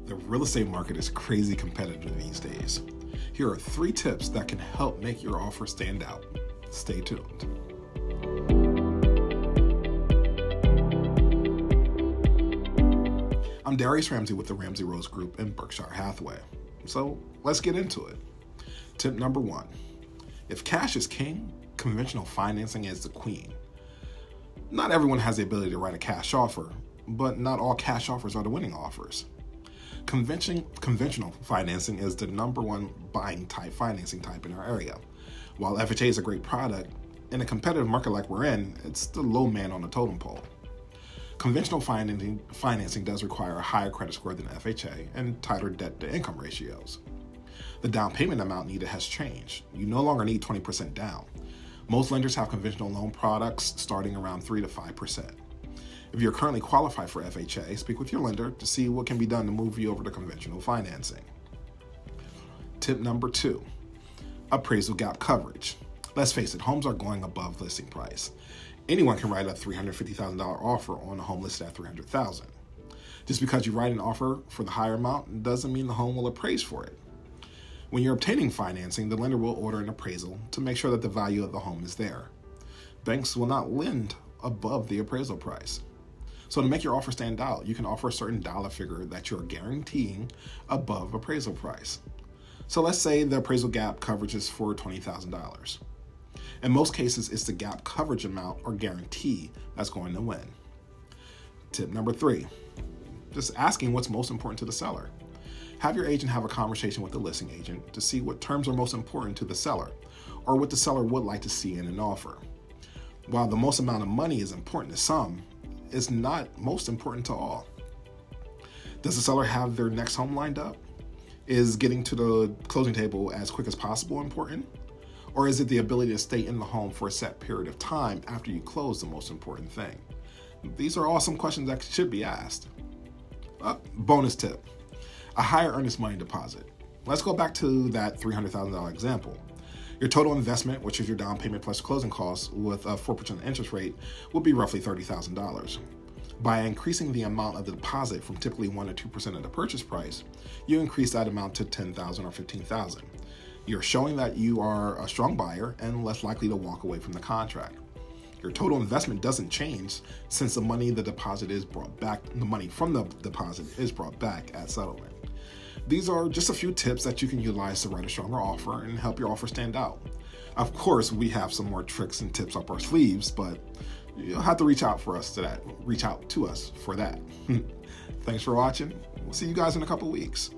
The real estate market is crazy competitive these days. Here are 3 tips that can help make your offer stand out. Stay tuned. I'm Darius Ramsey with the Ramsey Rhoads Group in Berkshire, Hathaway. So let's get into it. Tip number 1. If cash is king, conventional financing is the queen. Not everyone has the ability to write a cash offer, but not all cash offers are the winning offers. Conventional financing is the number 1 buying type financing type in our area. While FHA is a great product, in a competitive market like we're in, it's the low man on the totem pole. Conventional financing does require a higher credit score than FHA and tighter debt-to-income ratios. The down payment amount needed has changed. You no longer need 20% down. Most lenders have conventional loan products starting around 3 to 5%. If you're currently qualified for FHA, speak with your lender to see what can be done to move you over to conventional financing. Tip number 2, appraisal gap coverage. Let's face it, homes are going above listing price. Anyone can write a $350,000 offer on a home listed at $300,000. Just because you write an offer for the higher amount doesn't mean the home will appraise for it. When you're obtaining financing, the lender will order an appraisal to make sure that the value of the home is there. Banks will not lend above the appraisal price. So to make your offer stand out, you can offer a certain dollar figure that you're guaranteeing above appraisal price. So let's say the appraisal gap coverage is for $20,000. In most cases, it's the gap coverage amount or guarantee that's going to win. Tip number 3, just asking what's most important to the seller. Have your agent have a conversation with the listing agent to see what terms are most important to the seller or what the seller would like to see in an offer. While the most amount of money is important to some, it's not most important to all. Does the seller have their next home lined up? Is getting to the closing table as quick as possible important? Or is it the ability to stay in the home for a set period of time after you close the most important thing? These are all some questions that should be asked. Bonus tip, a higher earnest money deposit. Let's go back to that $300,000 example. Your total investment, which is your down payment plus closing costs with a 4% interest rate, will be roughly $30,000. By increasing the amount of the deposit from typically 1 to 2% of the purchase price, you increase that amount to $10,000 or $15,000. You're showing that you are a strong buyer and less likely to walk away from the contract. Your total investment doesn't change since the money from the deposit is brought back at settlement. These are just a few tips that you can utilize to write a stronger offer and help your offer stand out. Of course, we have some more tricks and tips up our sleeves, but you'll have to reach out to us for that. Thanks for watching. We'll see you guys in a couple weeks.